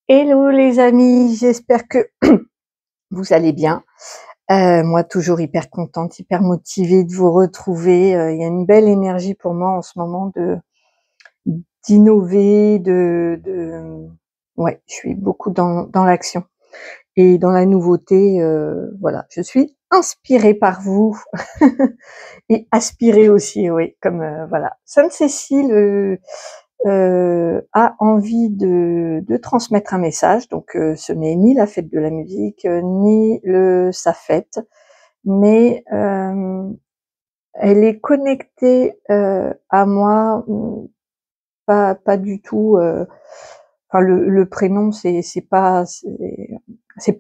Hello les amis, j'espère que vous allez bien. Moi toujours hyper contente, hyper motivée de vous retrouver. Il y a une belle énergie pour moi en ce moment d'innover, ouais, je suis beaucoup dans l'action et dans la nouveauté. Voilà, je suis inspirée par vous et aspirée aussi, oui, comme voilà. Sainte Cécile a envie de transmettre un message. Donc ce n'est ni la fête de la musique, ni sa fête, mais elle est connectée à moi, pas du tout. Enfin, le prénom, c'est pas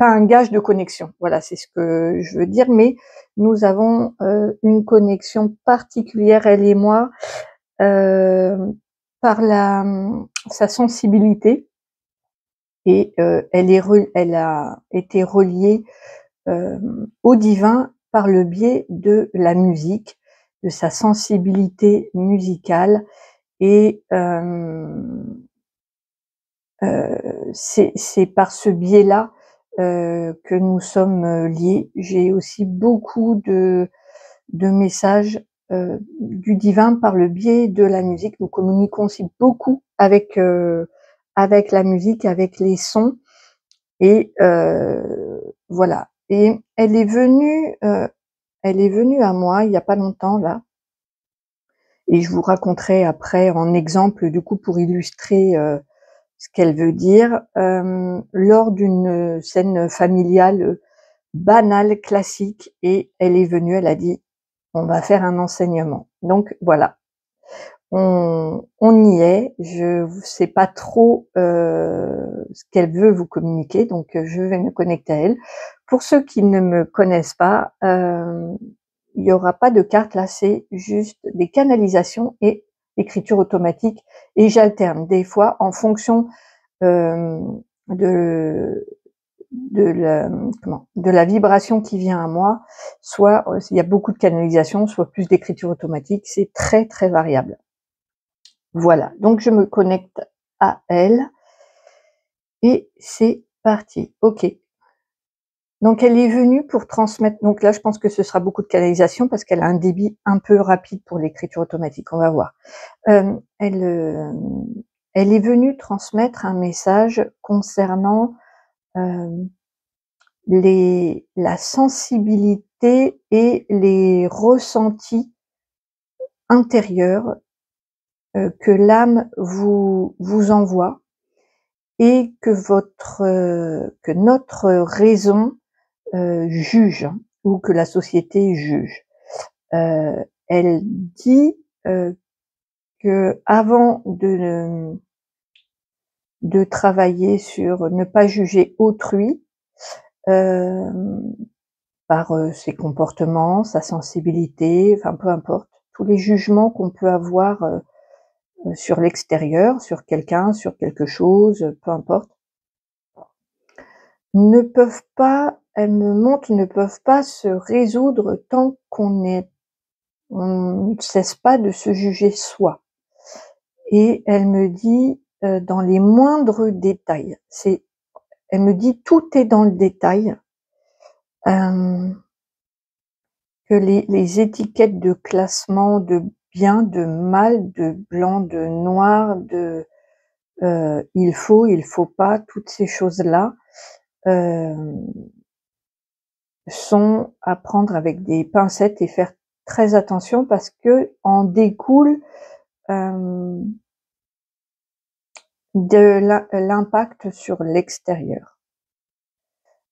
un gage de connexion. Voilà, c'est ce que je veux dire. Mais nous avons une connexion particulière, elle et moi, par sa sensibilité. Et elle a été reliée au divin par le biais de la musique, de sa sensibilité musicale. Et c'est par ce biais-là que nous sommes liés. J'ai aussi beaucoup de messages du divin par le biais de la musique. Nous communiquons aussi beaucoup avec la musique, avec les sons. Et voilà. Et elle est venue à moi il y a pas longtemps là, et je vous raconterai après en exemple du coup pour illustrer ce qu'elle veut dire, lors d'une scène familiale banale, classique, et elle est venue, elle a dit: «On va faire un enseignement». Donc voilà. On y est. Je sais pas trop ce qu'elle veut vous communiquer, donc je vais me connecter à elle. Pour ceux qui ne me connaissent pas, il y aura pas de carte là, c'est juste des canalisations et écriture automatique, et j'alterne des fois en fonction de de la vibration qui vient à moi, soit il y a beaucoup de canalisation, soit plus d'écriture automatique, c'est très, très variable. Voilà, donc je me connecte à elle et c'est parti. OK. Donc elle est venue pour transmettre, donc là je pense que ce sera beaucoup de canalisation parce qu'elle a un débit un peu rapide pour l'écriture automatique, on va voir. Elle est venue transmettre un message concernant la sensibilité et les ressentis intérieurs que l'âme vous envoie, et que notre raison juge, ou que la société juge. Elle dit que avant de travailler sur ne pas juger autrui euh, par ses comportements, sa sensibilité, enfin peu importe, tous les jugements qu'on peut avoir sur l'extérieur, sur quelqu'un, sur quelque chose, peu importe, ne peuvent pas, elle me montre, ne peuvent pas se résoudre tant on ne cesse pas de se juger soi. Et elle me dit dans les moindres détails, elle me dit tout est dans le détail, que les étiquettes de classement de bien, de mal, de blanc, de noir, de il faut pas, toutes ces choses-là sont à prendre avec des pincettes et faire très attention, parce que en découle de l'impact sur l'extérieur.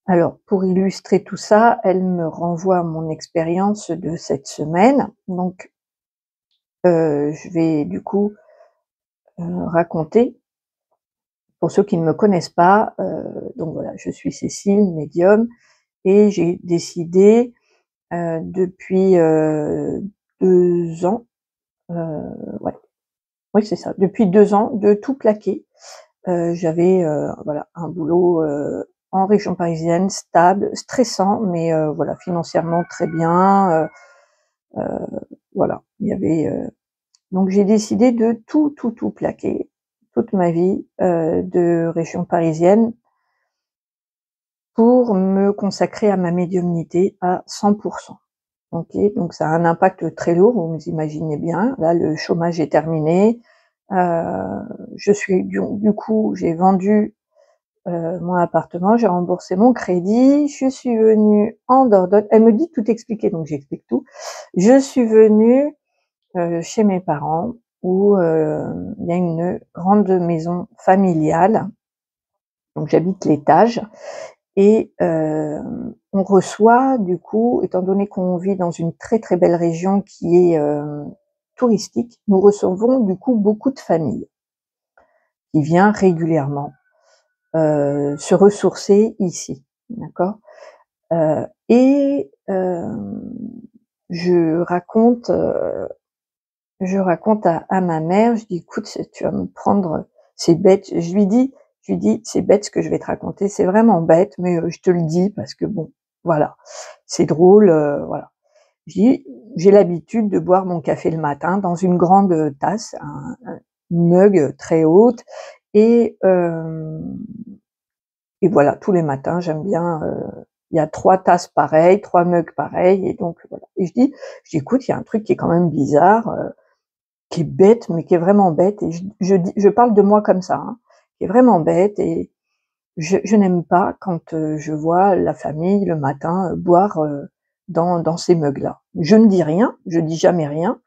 Alors, pour illustrer tout ça, elle me renvoie à mon expérience de cette semaine. Donc, je vais du coup raconter, pour ceux qui ne me connaissent pas. Donc voilà, je suis Cécile, médium, et j'ai décidé depuis 2 ans, ouais, oui c'est ça, depuis 2 ans, de tout plaquer. J'avais voilà, un boulot en région parisienne, stable, stressant, mais voilà, financièrement très bien. Voilà, il y avait donc j'ai décidé de tout plaquer, toute ma vie de région parisienne pour me consacrer à ma médiumnité à 100%. OK, donc ça a un impact très lourd, vous imaginez bien. Là, le chômage est terminé. Je suis du coup, j'ai vendu mon appartement, j'ai remboursé mon crédit, je suis venue en Dordogne. Elle me dit tout expliquer, donc j'explique tout. Je suis venue chez mes parents où il y a une grande maison familiale, donc j'habite l'étage et on reçoit du coup, étant donné qu'on vit dans une très très belle région qui est touristique, nous recevons du coup beaucoup de familles qui viennent régulièrement se ressourcer ici, d'accord. Et je raconte à ma mère, je dis: «Écoute, tu vas me prendre, c'est bête». Je lui dis: «C'est bête ce que je vais te raconter, c'est vraiment bête, mais je te le dis parce que bon, voilà, c'est drôle, voilà». Je dis: «J'ai l'habitude de boire mon café le matin dans une grande tasse, un mug très haute et voilà, tous les matins, j'aime bien, il y a 3 tasses pareilles, 3 mugs pareils et donc voilà». Et je dis: «Écoute, il y a un truc qui est quand même bizarre, qui est bête, mais qui est vraiment bête», et je parle de moi comme ça, hein, qui est vraiment bête, et je n'aime pas quand je vois la famille le matin boire dans ces mugs-là. Je ne dis rien, je dis jamais rien,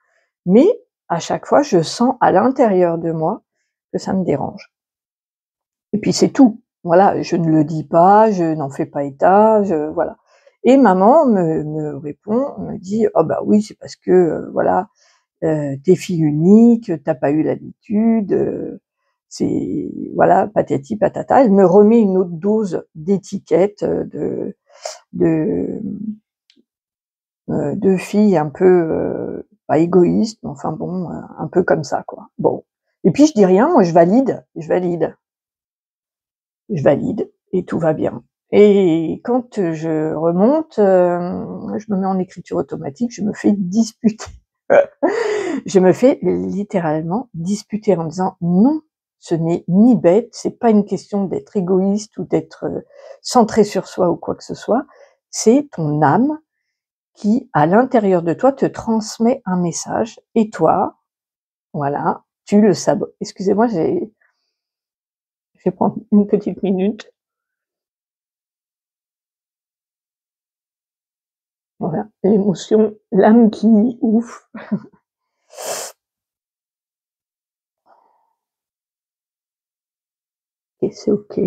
mais à chaque fois, je sens à l'intérieur de moi que ça me dérange. Et puis c'est tout. Voilà, je ne le dis pas, je n'en fais pas état, voilà. Et maman me répond, me dit: «Oh bah oui, c'est parce que voilà, tu fille unique, tu pas eu l'habitude, c'est voilà, patati patata». Elle me remet une autre dose d'étiquettes, de de fille un peu, pas égoïste, mais enfin bon, un peu comme ça, quoi. Bon. Et puis je dis rien, moi je valide et tout va bien. Et quand je remonte, je me mets en écriture automatique, je me fais disputer. Je me fais littéralement disputer en disant: «Non, ce n'est ni bête, c'est pas une question d'être égoïste ou d'être, centré sur soi ou quoi que ce soit. C'est ton âme qui, à l'intérieur de toi, te transmet un message et toi, voilà, tu le sabotes». Excusez-moi, je vais prendre une petite minute. Voilà, l'émotion, l'âme qui ouf. Et c'est OK.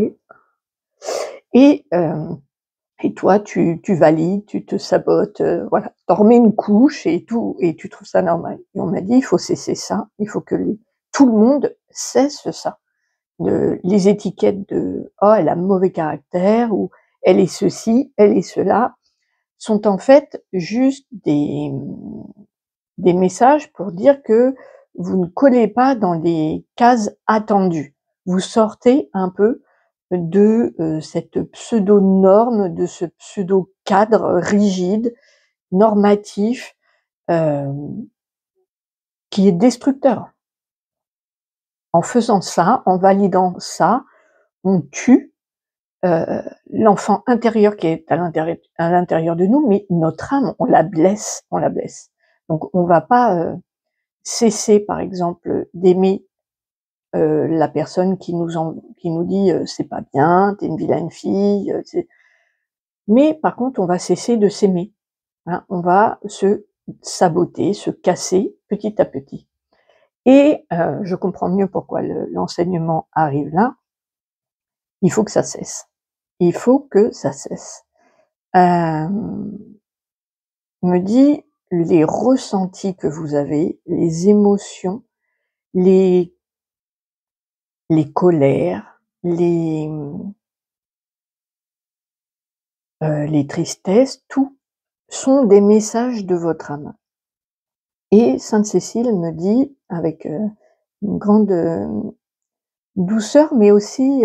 Et et toi, tu valides, tu te sabotes, voilà. Tu en remets une couche et tout et tu trouves ça normal. Et on m'a dit: «Il faut cesser ça, il faut que tout le monde cesse ça». Les étiquettes de: «Oh, elle a mauvais caractère» ou «Elle est ceci, elle est cela», sont en fait juste des messages pour dire que vous ne collez pas dans les cases attendues. Vous sortez un peu de cette pseudo-norme, de ce pseudo-cadre rigide, normatif, heu, qui est destructeur. En faisant ça, en validant ça, on tue l'enfant intérieur qui est à l'intérieur de nous, mais notre âme, on la blesse, on la blesse. Donc on va pas cesser, par exemple, d'aimer la personne qui nous dit c'est pas bien, t'es une vilaine fille, mais par contre on va cesser de s'aimer, hein, on va se saboter, se casser petit à petit. Et je comprends mieux pourquoi l'enseignement arrive là. Il faut que ça cesse. Il faut que ça cesse. Me dit: «Les ressentis que vous avez, les émotions, les colères, les tristesses, tout sont des messages de votre âme». Et sainte Cécile me dit avec, une grande, douceur, mais aussi,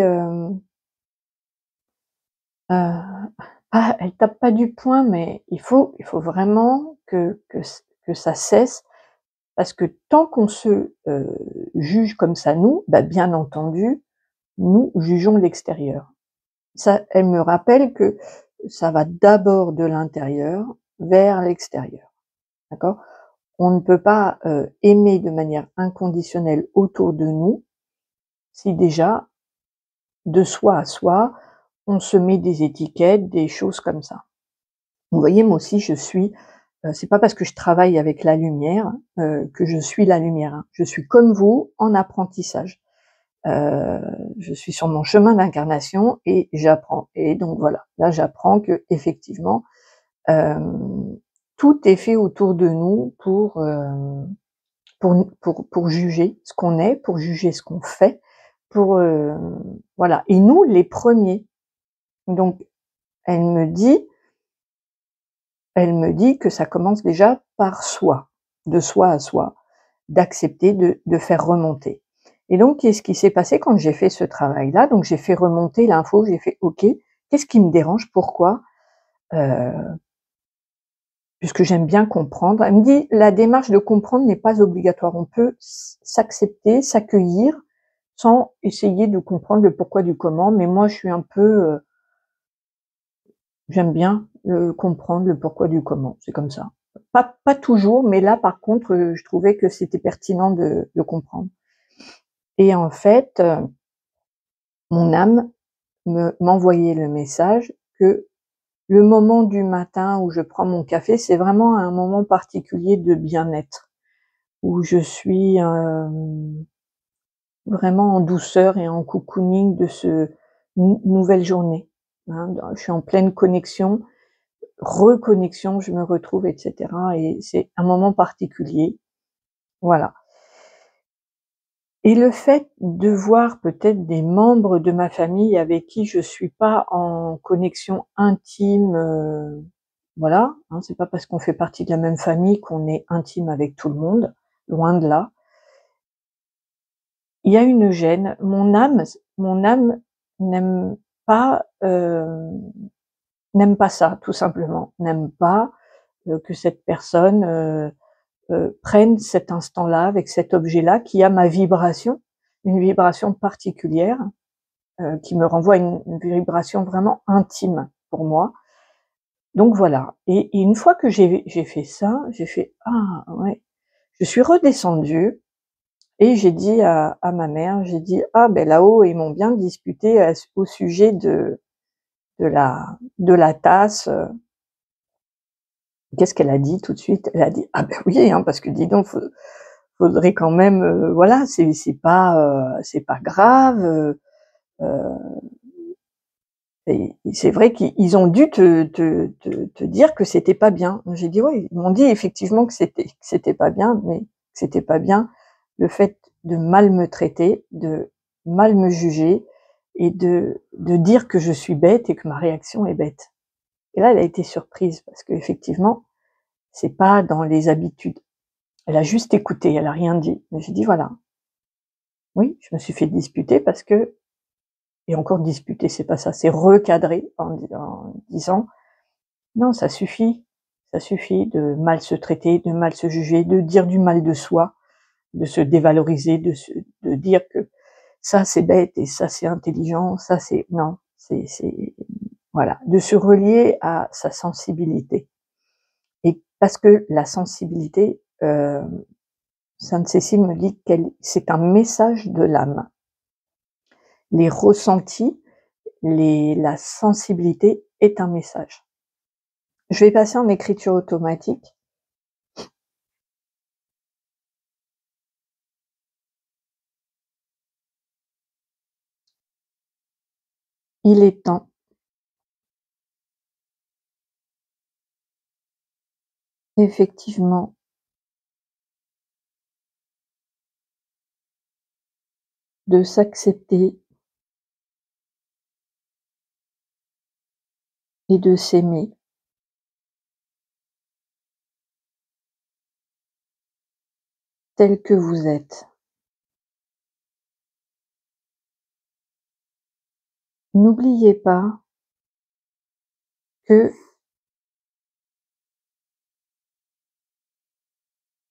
elle tape pas du poing, mais il faut vraiment que ça cesse. Parce que tant qu'on se, juge comme ça nous, bah, bien entendu, nous jugeons l'extérieur. Ça, elle me rappelle que ça va d'abord de l'intérieur vers l'extérieur, d'accord? On ne peut pas, aimer de manière inconditionnelle autour de nous, si déjà, de soi à soi, on se met des étiquettes, des choses comme ça. Vous voyez, moi aussi je suis, c'est pas parce que je travaille avec la lumière, que je suis la lumière, hein. Je suis comme vous, en apprentissage. Heu, je suis sur mon chemin d'incarnation et j'apprends et donc voilà, là j'apprends qu'effectivement, hem, tout est fait autour de nous pour juger ce qu'on est, pour juger ce qu'on fait, pour, voilà et nous les premiers. Donc elle me dit elle me dit que ça commence déjà par soi, de soi à soi, d'accepter de faire remonter. Et donc qu'est-ce qui s'est passé quand j'ai fait ce travail-là? Donc j'ai fait remonter l'info, j'ai fait: «OK, qu'est-ce qui me dérange? Pourquoi?» heu, puisque j'aime bien comprendre. Elle me dit: «La démarche de comprendre n'est pas obligatoire. On peut s'accepter, s'accueillir sans essayer de comprendre le pourquoi du comment». Mais moi je suis un peu, j'aime bien, comprendre le pourquoi du comment, c'est comme ça. Pas toujours, mais là par contre, je trouvais que c'était pertinent de comprendre. Et en fait, mon âme m'envoyait le message que le moment du matin où je prends mon café, c'est vraiment un moment particulier de bien-être, où je suis, vraiment en douceur et en cocooning de ce nouvelle journée, hein. Je suis en pleine connexion, reconnexion, je me retrouve et cetera et c'est un moment particulier, voilà. Et le fait de voir peut-être des membres de ma famille avec qui je suis pas en connexion intime, voilà, hein, c'est pas parce qu'on fait partie de la même famille qu'on est intime avec tout le monde, loin de là. Il y a une gêne. Mon âme n'aime pas, n'aime pas ça, tout simplement. N'aime pas, que cette personne, prenne cet instant-là avec cet objet-là qui a ma vibration, une vibration particulière. Qui me renvoie à une vibration vraiment intime pour moi. Donc voilà et une fois que j'ai fait ça, j'ai fait: «Ah ouais». Je suis redescendue et j'ai dit à ma mère, j'ai dit: «Ah ben là-haut, ils m'ont bien disputé au sujet de la tasse», Qu'est-ce qu'elle a dit tout de suite? Elle a dit: «Ah ben oui, hein, parce que dis donc, faudrait quand même, voilà, c'est pas grave, et c'est vrai qu'ils ont dû te dire que c'était pas bien. J'ai dit: «Oui», ils m'ont dit effectivement que c'était pas bien, mais que c'était pas bien le fait de mal me traiter, de mal me juger et de dire que je suis bête et que ma réaction est bête. Et là, elle a été surprise parce qu'effectivement, c'est pas dans les habitudes. Elle a juste écouté, elle a rien dit. Mais j'ai dit: «Voilà, oui, je me suis fait disputer parce que» et encore disputer, c'est pas ça, c'est recadrer en disant: «Non, ça suffit de mal se traiter, de mal se juger, de dire du mal de soi, de se dévaloriser, de dire que ça c'est bête et ça c'est intelligent, ça c'est non, c'est voilà, de se relier à sa sensibilité et parce que la sensibilité, sainte Cécile me dit qu'elle c'est un message de l'âme. Les ressentis, la sensibilité est un message. Je vais passer en écriture automatique. Il est temps effectivement de s'accepter et de s'aimer tel que vous êtes. N'oubliez pas que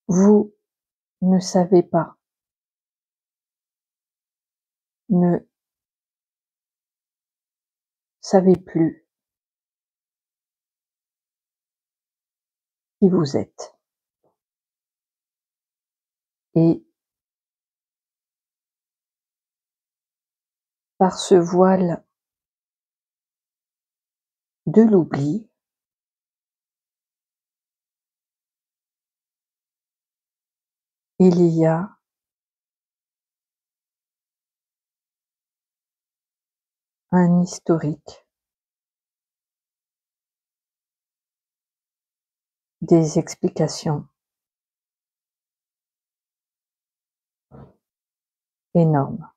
vous ne savait pas, ne savez plus qui vous êtes. Et par ce voile de l'oubli, il y a un historique, des explications énormes.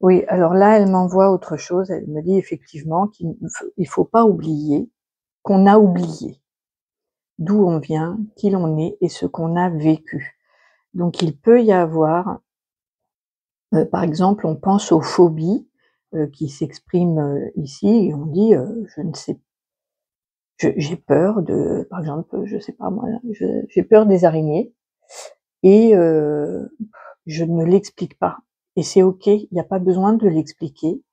Oui, alors là, elle m'envoie autre chose. Elle me dit effectivement qu'il faut pas oublier qu'on a oublié d'où on vient, qui l'on est et ce qu'on a vécu. Donc il peut y avoir, par exemple, on pense aux phobies, qui s'expriment, ici et on dit, je ne sais j'ai peur de par exemple, je sais pas moi, j'ai peur des araignées et je ne l'explique pas et c'est OK, il y a pas besoin de l'expliquer.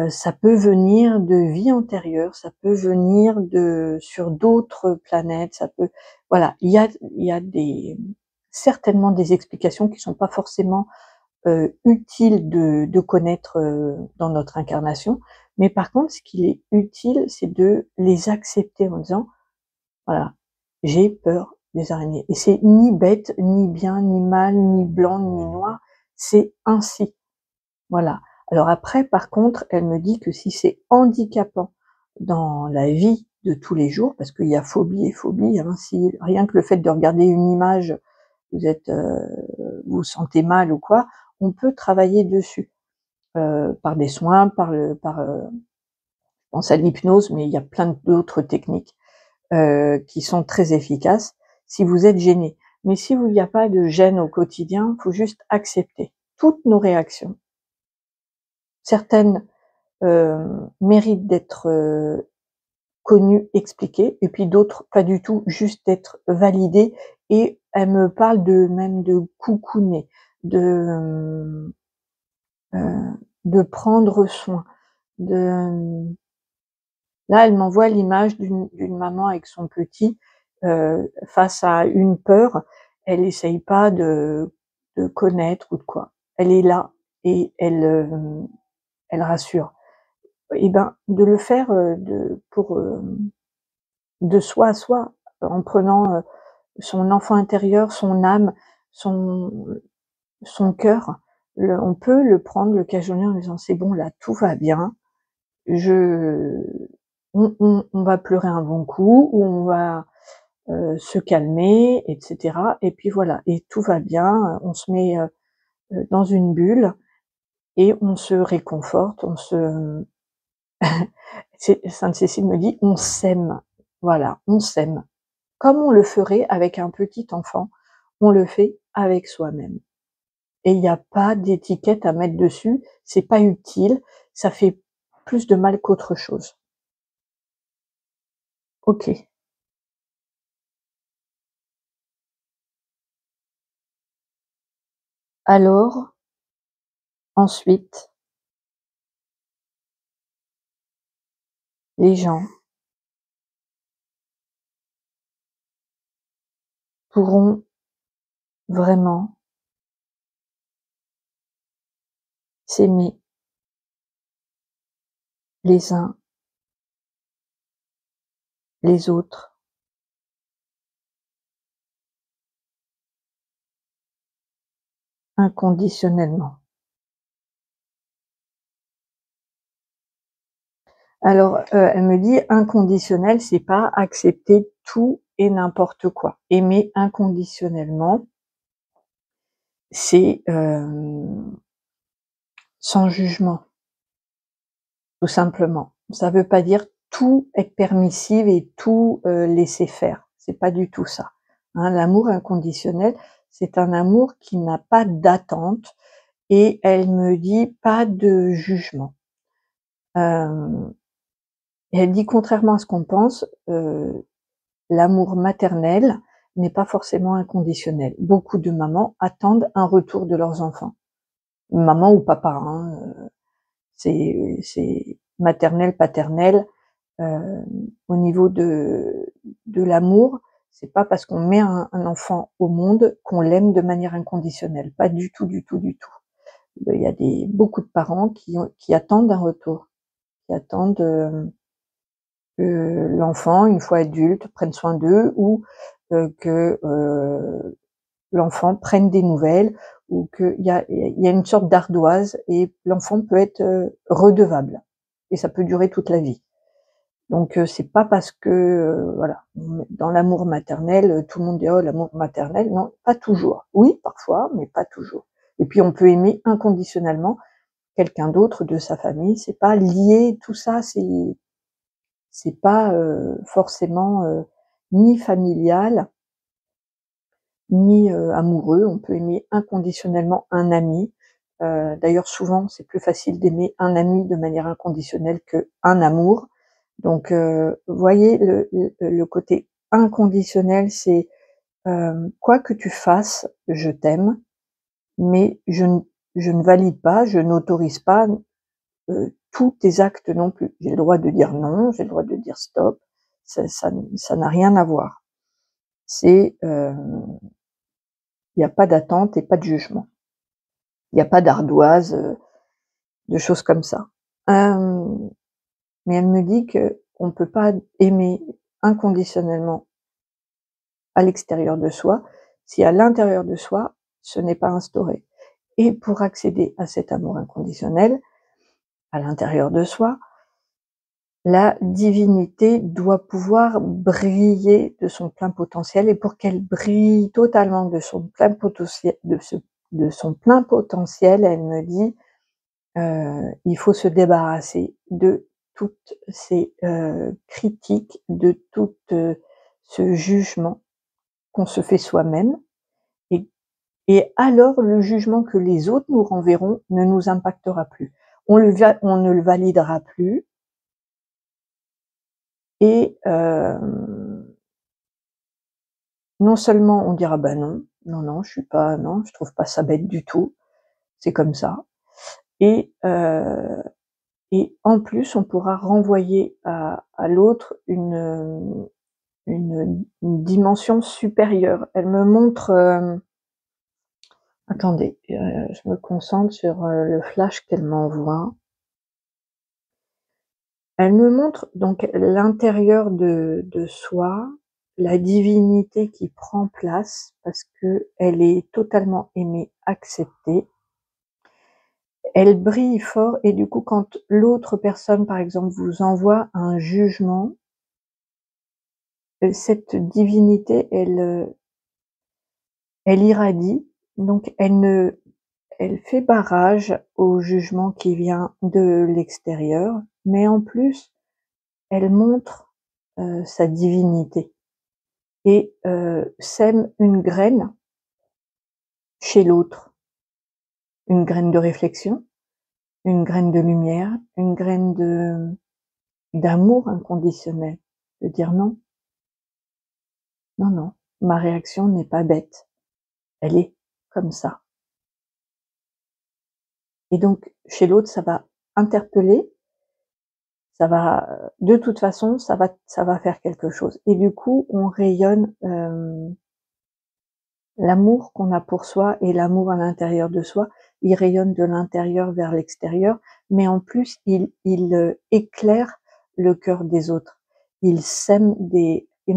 Ça peut venir de vies antérieures, ça peut venir de sur d'autres planètes, ça peut voilà, il y a certainement des explications qui sont pas forcément, utiles de connaître, dans notre incarnation. Mais par contre, ce qui est utile, c'est de les accepter en disant: «Voilà, j'ai peur des araignées» et c'est ni bête, ni bien, ni mal, ni blanc, ni noir, c'est ainsi. Voilà. Alors après, par contre, elle me dit que si c'est handicapant dans la vie de tous les jours, parce qu'il y a phobie et phobie, hein, si rien que le fait de regarder une image, vous êtes, vous vous sentez mal ou quoi, on peut travailler dessus, par des soins, je pense à l'hypnose, mais il y a plein d'autres techniques, qui sont très efficaces si vous êtes gêné. Mais si il n'y a pas de gêne au quotidien, il faut juste accepter toutes nos réactions. Certaines méritent d'être, connues, expliquées et puis d'autres pas du tout, juste d'être validées et elle me parle même de cocooner, de, de prendre soin, de là, elle m'envoie l'image d'une maman avec son petit, face à une peur, elle essaye pas de connaître ou de quoi. Elle est là et elle rassure. Et ben, de le faire, de soi à soi, en prenant, son enfant intérieur, son âme, son son cœur, on peut le prendre, le cajoler en disant: «C'est bon là, tout va bien, je on va pleurer un bon coup ou on va, se calmer et cetera et puis voilà et tout va bien, on se met, dans une bulle et on se réconforte, on se» Sainte Cécile me dit: «On s'aime». Voilà, on s'aime. Comme on le ferait avec un petit enfant, on le fait avec soi-même et il y a pas d'étiquette à mettre dessus, c'est pas utile, ça fait plus de mal qu'autre chose. OK. Alors, ensuite, les gens pourront vraiment s'aimer les uns les autres inconditionnellement. Alors, elle me dit: «Inconditionnel, c'est pas accepter tout et n'importe quoi. Aimer inconditionnellement, c'est, sans jugement, tout simplement. Ça veut pas dire tout être permissive et tout, laisser faire. C'est pas du tout ça, hein. L'amour inconditionnel, c'est un amour qui n'a pas d'attente et elle me dit: «Pas de jugement». Hem Et elle dit: «Contrairement à ce qu'on pense, l'amour maternel n'est pas forcément inconditionnel. Beaucoup de mamans attendent un retour de leurs enfants. Maman ou papa, hein, c'est maternel, paternel. Au niveau de l'amour, c'est pas parce qu'on met un enfant au monde qu'on l'aime de manière inconditionnelle. Pas du tout, du tout, du tout. Il y a beaucoup de parents qui attendent un retour, qui attendent, que l'enfant, une fois adulte, prenne soin d'eux ou, que, l'enfant prenne des nouvelles ou qu'il y a une sorte d'ardoise et l'enfant peut être, redevable et ça peut durer toute la vie. Donc c'est pas parce que, voilà, dans l'amour maternel, tout le monde dit: «Oh l'amour maternel», non, pas toujours. Oui, parfois, mais pas toujours. Et puis on peut aimer inconditionnellement quelqu'un d'autre de sa famille, c'est pas lié, tout ça, c'est pas, forcément, ni familial, ni, amoureux. On peut aimer inconditionnellement un ami. D'ailleurs souvent, c'est plus facile d'aimer un ami de manière inconditionnelle qu'un amour. Donc, voyez le côté inconditionnel, c'est, quoi que tu fasses, je t'aime, mais je ne valide pas, je n'autorise pas, tous tes actes non plus. J'ai le droit de dire non, j'ai le droit de dire stop, ça n'a rien à voir. C'est, il y a pas d'attente et pas de jugement. Il y a pas d'ardoise, de choses comme ça. Hem, mais elle me dit qu'on ne peut pas aimer inconditionnellement à l'extérieur de soi, si à l'intérieur de soi, ce n'est pas instauré. Et pour accéder à cet amour inconditionnel, à l'intérieur de soi, la divinité doit pouvoir briller de son plein potentiel et pour qu'elle brille totalement de son plein potentiel, de son plein potentiel, elle me dit, il faut se débarrasser de toutes ces, critiques, de tout, ce jugement qu'on se fait soi-même et et alors le jugement que les autres nous renverront ne nous impactera plus. On ne le validera plus et non seulement on dira: «Bah non, non, non, je suis pas non, je trouve pas ça bête du tout, c'est comme ça» et en plus on pourra renvoyer à l'autre une dimension supérieure. Elle me montre, attendez, je me concentre sur, le flash qu'elle m'envoie. Elle me montre donc l'intérieur de soi, la divinité qui prend place parce qu'elle est totalement aimée, acceptée. Elle brille fort et du coup quand l'autre personne, par exemple, vous envoie un jugement, cette divinité, elle irradie, donc elle fait barrage au jugement qui vient de l'extérieur, mais en plus, elle montre, sa divinité. Et sème une graine chez l'autre, une graine de réflexion, une graine de lumière, une graine d'amour inconditionnel, de dire: «Non, non, non, ma réaction n'est pas bête, elle est comme ça» et donc chez l'autre, ça va interpeller, ça va, de toute façon, ça va faire quelque chose et du coup, on rayonne, l'amour qu'on a pour soi et l'amour à l'intérieur de soi, il rayonne de l'intérieur vers l'extérieur, mais en plus il éclaire le cœur des autres. Il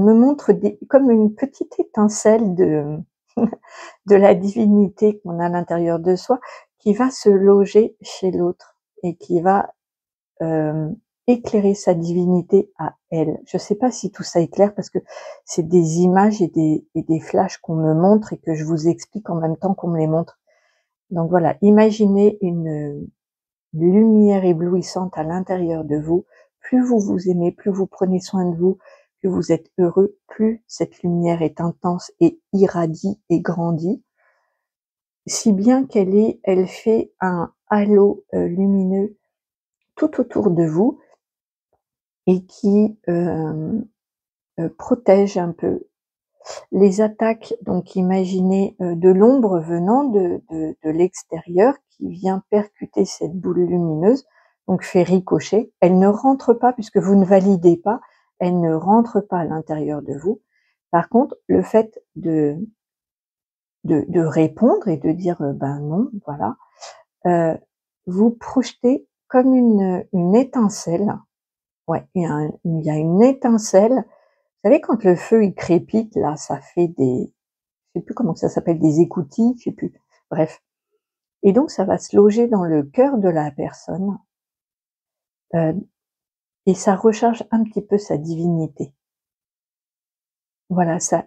me montre comme une petite étincelle de la divinité qu'on a à l'intérieur de soi, qui va se loger chez l'autre et qui va, hem, éclairer sa divinité à elle. Je sais pas si tout ça est clair parce que c'est des images et des flashs qu'on me montre et que je vous explique en même temps qu'on me les montre. Donc voilà, imaginez une lumière éblouissante à l'intérieur de vous. Plus vous vous aimez, plus vous prenez soin de vous, plus vous êtes heureux, plus cette lumière est intense et irradie et grandit. Si bien elle fait un halo, lumineux tout autour de vous et qui, protège un peu. Les attaques, donc imaginez, de l'ombre venant de l'extérieur qui vient percuter cette boule lumineuse, donc fait ricocher. Elle ne rentre pas puisque vous ne validez pas, elle ne rentre pas à l'intérieur de vous. Par contre, le fait de répondre et de dire, «Ben non», voilà, heu, vous projetez comme une étincelle. Ouais, il y a une étincelle. Vous savez quand le feu il crépite là, ça fait des je sais plus comment ça s'appelle, des écoutilles, je sais plus. Bref, et donc ça va se loger dans le cœur de la personne, heu et ça recharge un petit peu sa divinité. Voilà, ça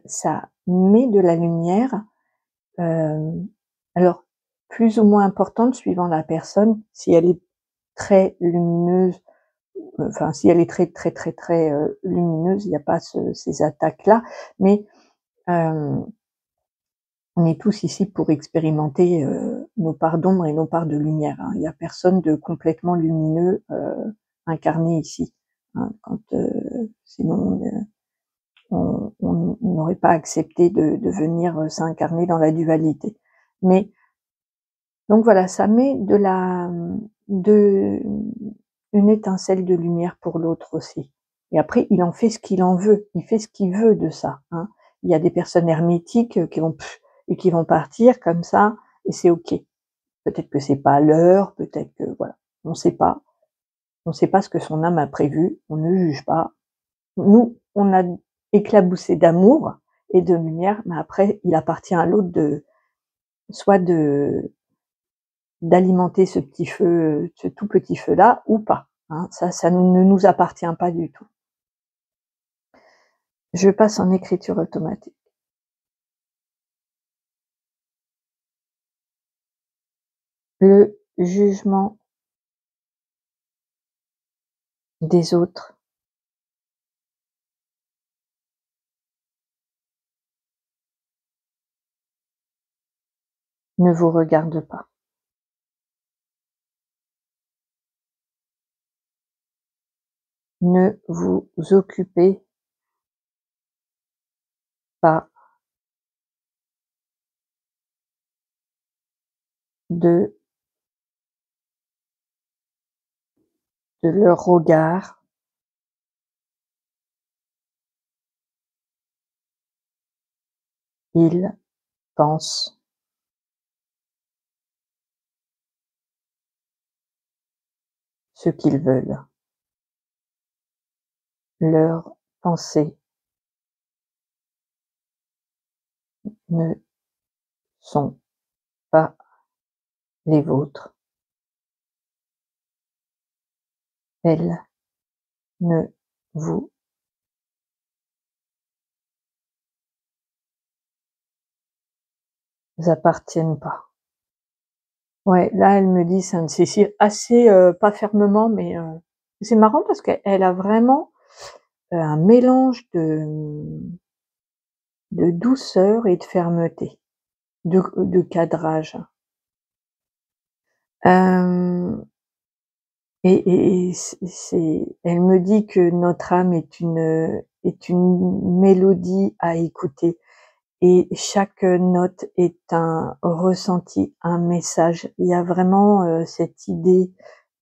met de la lumière, hem, alors plus ou moins importante suivant la personne. Si elle est très lumineuse, enfin si elle est très, très, très, très, lumineuse, il y a pas ces attaques-là, mais hem on est tous ici pour expérimenter, nos parts d'ombre et nos parts de lumière, hein. Il y a personne de complètement lumineux, incarné ici, hein. Sinon, on n'aurait pas accepté de venir, s'incarner dans la dualité. Mais donc voilà, ça met de une étincelle de lumière pour l'autre aussi. Et après, il en fait ce qu'il en veut. Il fait ce qu'il veut de ça, hein. Il y a des personnes hermétiques, qui vont et qui vont partir comme ça et c'est OK. Peut-être que c'est pas l'heure, peut-être que voilà, on sait pas. On sait pas ce que son âme a prévu, on ne juge pas. Nous, on a éclaboussé d'amour et de lumière, mais après, il appartient à l'autre soit d'alimenter ce petit feu, ce tout petit feu-là ou pas, hein. Ça ne nous appartient pas du tout. Je passe en écriture automatique. Le jugement des autres ne vous regarde pas. Ne vous occupez pas de leur regard. Ils pensent ce qu'ils veulent. Leurs pensées ne sont pas les vôtres. Elles ne vous appartiennent pas. Ouais, là, elle me dit Sainte-Cécile assez, pas fermement, mais, c'est marrant parce qu'elle a vraiment, un mélange de douceur et de fermeté, de cadrage. Hem et elle me dit que notre âme est une mélodie à écouter et chaque note est un ressenti, un message. Il y a vraiment, cette idée,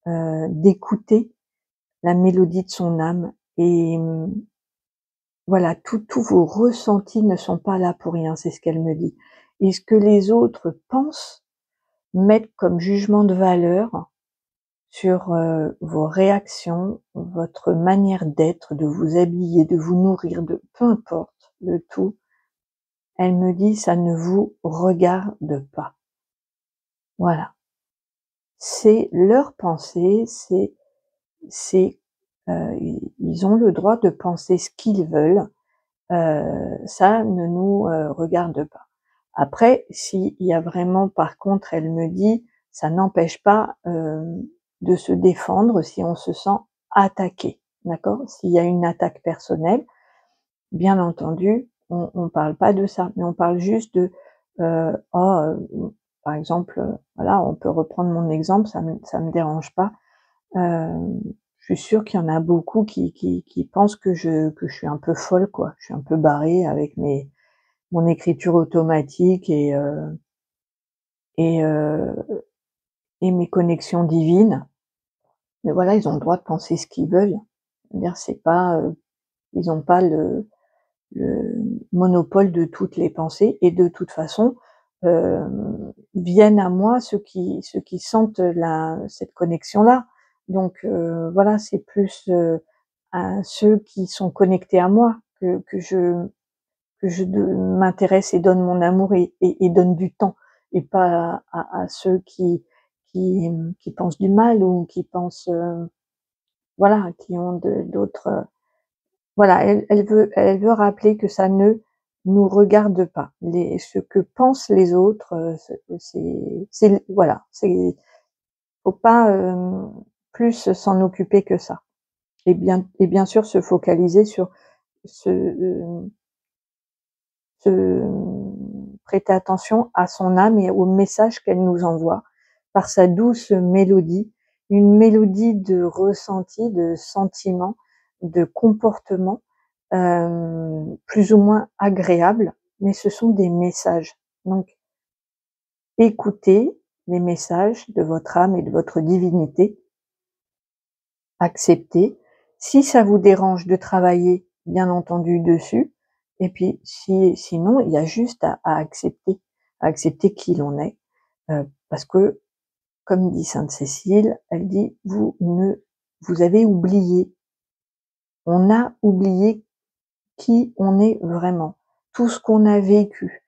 d'écouter la mélodie de son âme et voilà, tous vos ressentis ne sont pas là pour rien, c'est ce qu'elle me dit. Et ce que les autres pensent, mettent comme jugement de valeur sur, vos réactions, votre manière d'être, de vous habiller, de vous nourrir, de peu importe, le tout, elle me dit: «Ça ne vous regarde pas». Voilà. C'est leur pensée, c'est, ils ont le droit de penser ce qu'ils veulent. Ça ne nous, regarde pas. Après, s'il y a vraiment par contre, elle me dit, ça n'empêche pas, de se défendre si on se sent attaqué, d'accord? S'il y a une attaque personnelle, bien entendu, on parle pas de ça, mais on parle juste de, oh, par exemple, voilà, on peut reprendre mon exemple, ça me dérange pas. Je suis sûre qu'il y en a beaucoup qui pensent que je suis un peu folle, quoi. Je suis un peu barrée avec mon écriture automatique et heu et mes connexions divines. Mais voilà, ils ont le droit de penser ce qu'ils veulent. C'est-à-dire c'est pas, ils n'ont pas le monopole de toutes les pensées et de toute façon, viennent à moi ceux qui sentent cette connexion-là. Donc voilà, c'est plus, à ceux qui sont connectés à moi que je m'intéresse et donne mon amour et donne du temps et pas à ceux qui pensent du mal ou qui pensent, voilà, qui ont d'autres, voilà, elle veut rappeler que ça ne nous regarde pas. Ce que pensent les autres, voilà, faut pas, plus s'en occuper que ça. Et bien sûr se focaliser sur se, prêter attention à son âme et au message qu'elle nous envoie par sa douce mélodie, une mélodie de ressenti, de sentiment, de comportement, plus ou moins agréable, mais ce sont des messages. Donc écoutez les messages de votre âme et de votre divinité, acceptez. Si ça vous dérange de travailler, bien entendu, dessus, et puis sinon, il y a juste à accepter qui l'on est, parce que, comme dit Sainte Cécile, elle dit: vous avez oublié, on a oublié qui on est vraiment, tout ce qu'on a vécu.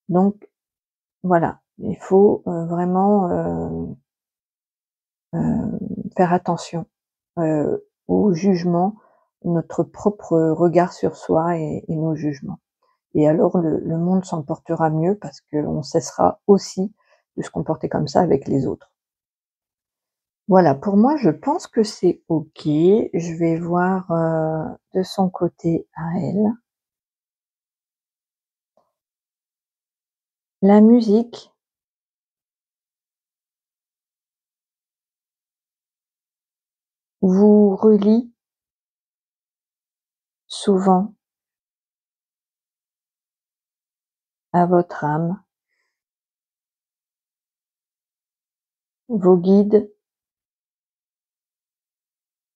Donc voilà, il faut, vraiment, faire attention, au jugement, notre propre regard sur soi et nos jugements. Et alors le monde s'en portera mieux parce qu'on cessera aussi de se comporter comme ça avec les autres. Voilà, pour moi, je pense que c'est OK. Je vais voir, de son côté à elle. La musique vous relie souvent à votre âme. Vos guides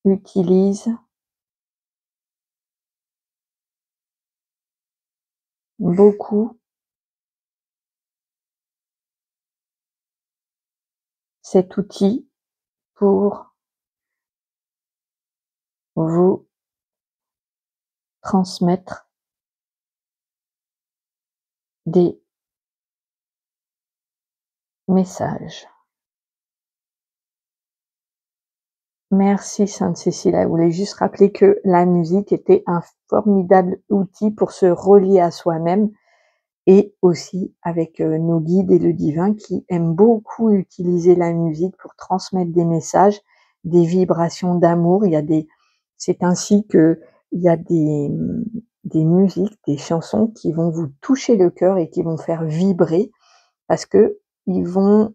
utilisent beaucoup cet outil pour vous transmettre des messages. Merci Sainte Cécile. Elle voulait juste rappeler que la musique était un formidable outil pour se relier à soi-même et aussi avec, nos guides et le divin qui aiment beaucoup utiliser la musique pour transmettre des messages, des vibrations d'amour. C'est ainsi qu'il y a des musiques, des chansons qui vont vous toucher le cœur et qui vont faire vibrer parce qu'ils vont,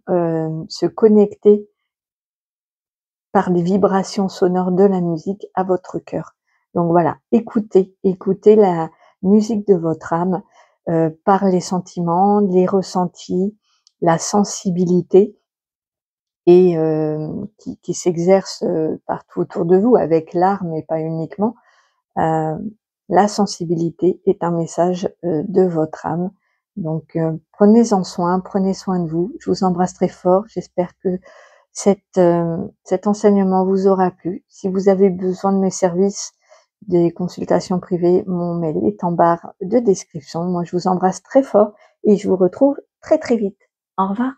se connecter par des vibrations sonores de la musique à votre cœur. Donc voilà, écoutez la musique de votre âme, par les sentiments, les ressentis, la sensibilité et qui s'exerce, partout autour de vous avec l'art, mais pas uniquement. Heu, la sensibilité est un message, de votre âme. Donc prenez-en soin, prenez soin de vous. Je vous embrasse très fort. J'espère que cet enseignement vous aura plu. Si vous avez besoin de mes services, des consultations privées, mon mail est en barre de description. Moi, je vous embrasse très fort et je vous retrouve très, très vite. Au revoir.